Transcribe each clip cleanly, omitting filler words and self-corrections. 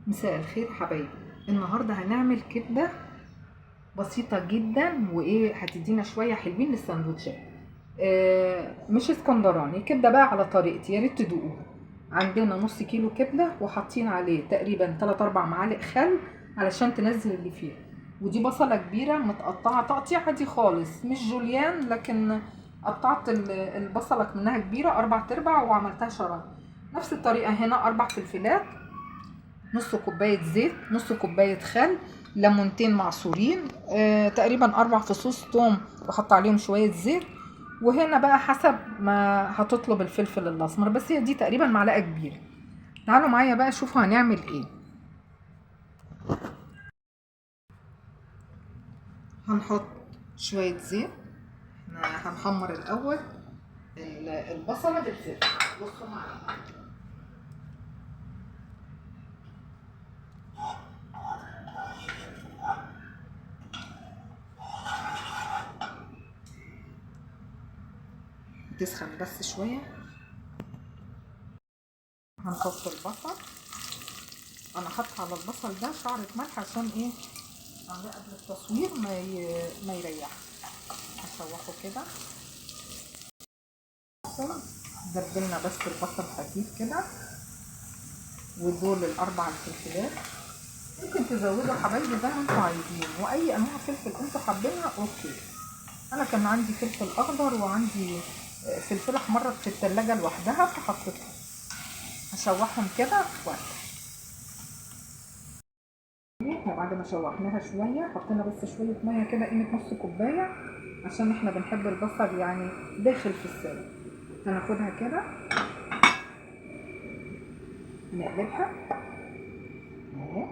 مساء الخير حبايبي. النهارده هنعمل كبده بسيطه جدا هتدينا شويه حلوين للساندوتشات. مش اسكندراني، كبده بقى على طريقتي، يا ريت تدوقوها. عندنا نص كيلو كبده وحاطين عليه تقريبا 3 4 معالق خل علشان تنزل اللي فيها. ودي بصله كبيره متقطعه تقطيع عادي خالص، مش جوليان، لكن قطعت البصله منها كبيره 4/4 وعملتها شرايح. نفس الطريقه هنا 4 فلفلات، نص كوباية زيت، نص كوباية خل، ليمونتين معصورين، تقريبا 4 فصوص توم وحط عليهم شوية زيت. وهنا بقى حسب ما هتطلب الفلفل الأسمر، بس هي دي تقريبا معلقة كبيرة. تعالوا معايا بقى شوفوا هنعمل ايه. هنحط شوية زيت، هنحمر الأول البصلة بالزيت. بصوا معايا، تسخن بس شوية. هنحط البصل، انا حاطه على البصل ده شعرة ملح عشان عاملاه قبل التصوير ما يريح. هشوحه كده. دبلنا بس البصل خفيف كده، ودول الاربع الفلفلات. ممكن تزودوا حبايبي زي ما انتوا عايزين، واي انواع فلفل انتوا حابينها اوكي. انا كان عندي فلفل اخضر وعندي فلفله احمرت في التلاجة لوحدها فحطيتها. هشوحهم كده واحد. بعد ما شوحناها شويه حطينا بس شويه ميه كده، قيمه نص كوبايه، عشان احنا بنحب البصل يعني داخل في السلق. هناخدها كده نقلبها اهي.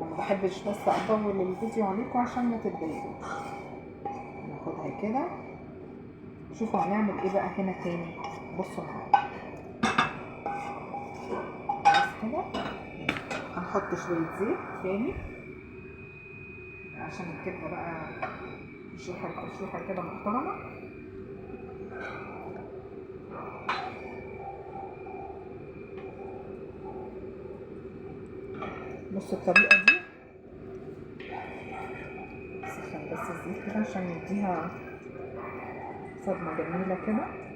ما بحبش بس اطول الفيديو عليكم عشان ما تتضايقوش. ناخدها كده. شوفوا هنعمل ايه بقى هنا تاني. بصوا معايا خلاص كده. هنحط شويه زيت تاني عشان الكبده بقى تشويحه كده محترمه. بصوا الطريقه دي، سخن بس الزيت كده عشان يديها صدمه جميله كده.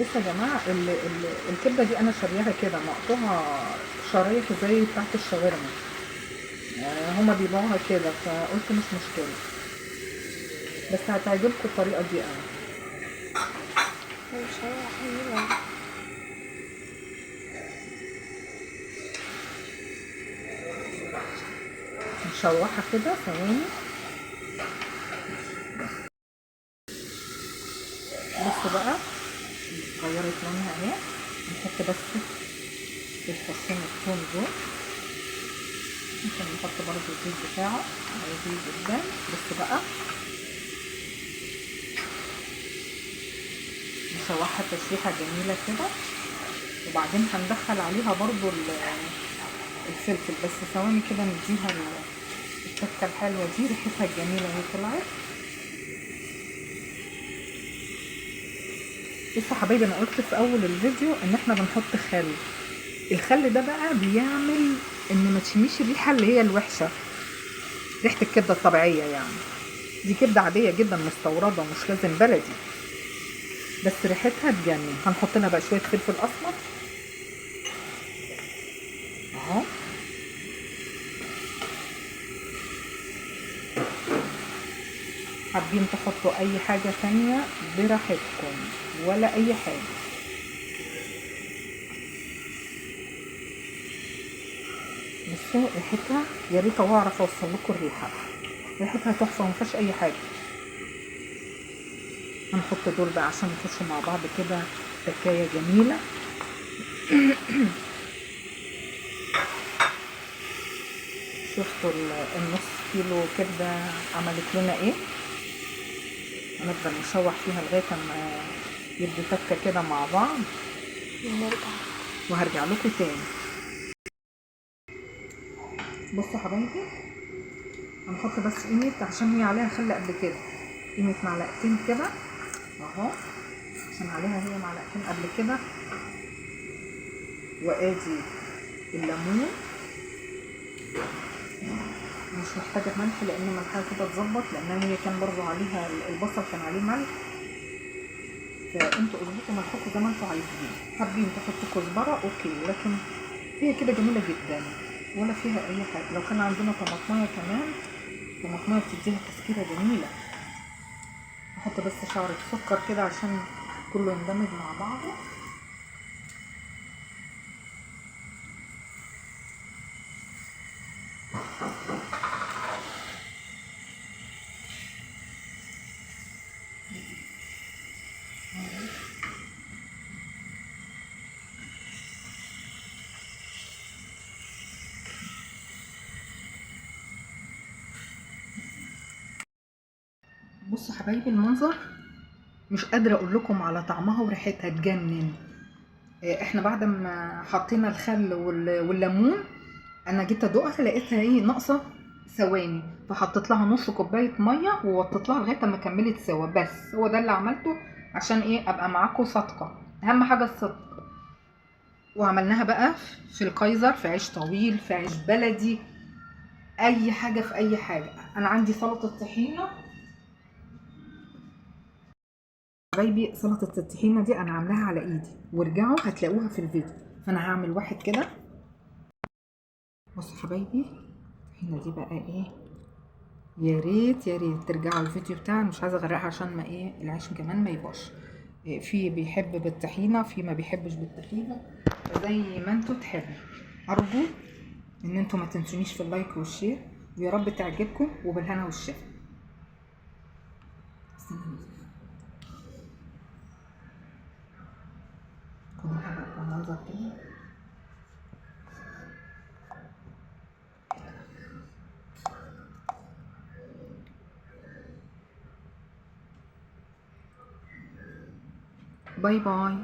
بصوا يا جماعه، الكبده دي انا شارياها كده مقطوعه شرايح زي بتاعت الشاورما. هما بيبيعوها كده فقلت مش مشكله، بس هتعجبكم الطريقه دي قوي. مش هو حلوة. نشوحها كده ثواني. بصوا بقى غيرت لونها اهي. نحط بس الفصين الثوم دول، ممكن نحط برضو الزيت بتاعه عادي جدا. بصوا بقى نشوحها تشويحه جميله كده، وبعدين هندخل عليها برضو الفلفل. بس ثواني كده نديها التكه الحلوه دي، ريحتها الجميله اهي طلعت. بصوا حبايبي، انا قلت في اول الفيديو ان احنا بنحط خل. الخل ده بقى بيعمل ان ما تشميش الريحه اللي هي الوحشه، ريحه الكبده الطبيعيه يعني. دي كبده عاديه جدا مستورده، مش لازم بلدي، بس ريحتها تجنن. هنحط لها بقى شويه فلفل اسمر اهو. حابين تحطوا اي حاجه تانية براحتكم ولا اي حاجه. بصوا ريحتها، يا ريت اعرف اوصل لكم الريحه. ريحتها تحفه ومفيهاش اي حاجه. هنحط دول بقى عشان يخشوا مع بعض كده تكايه جميله. شفتوا النص كيلو كبده عملت لنا ايه؟ هنفضل نشوح فيها لغايه اما يدوا تكه كده مع بعض ونرجع. وهرجع لكم تاني. بصوا حبايبي، هنحط بس قيمه عشان هي عليها خل قبل كده، قيمه معلقتين كده اهو، عشان عليها هي معلقتين قبل كده. وادي الليمون، مش محتاجه ملح لان ملحها كده اتظبط، لان هي كان برضو عليها البصل كان عليه ملح، فانتوا اظبطوا ملحكم زي ما انتوا عايزين. حابين تحطوا كزبره اوكي، لكن هي كده جميله جدا ولا فيها اي حاجه. لو كان عندنا طماطمايه كمان، طماطمايه بتديها تسكيره جميله. احط بس شعره سكر كده عشان كله يندمج مع بعضه. بصوا حبايبي المنظر، مش قادره اقول لكم على طعمها وريحتها تجنن. احنا بعد ما حطينا الخل والليمون، انا جيت ادوقها لقيتها ايه ناقصه ثواني، فحطيت لها نص كوبايه ميه ووطيت لها لغايه ما كملت سوا. بس هو ده اللي عملته عشان ايه ابقى معاكم صادقه، اهم حاجه الصدق. وعملناها بقى في الكايزر، في عيش طويل، في عيش بلدي، اي حاجه في اي حاجه. انا عندي سلطه طحينه حبايبي، سلطه الطحينه دي انا عاملاها على ايدي، وارجعوا هتلاقوها في الفيديو. فانا هعمل واحد كده. بصوا حبايبي الطحينه دي بقى ايه، يا ريت يا ريت ترجعوا الفيديو بتاعي، مش عايزه اغرقها عشان ما ايه العيش كمان ما يبقاش في بيحب بالطحينه، في ما بيحبش بالطحينه، زي ما انتوا تحبوا. ارجو ان انتوا ما تنسونيش في اللايك والشير، ويا رب تعجبكم وبالهنا والشفا. خدوها بقى منظر كده. باي باي.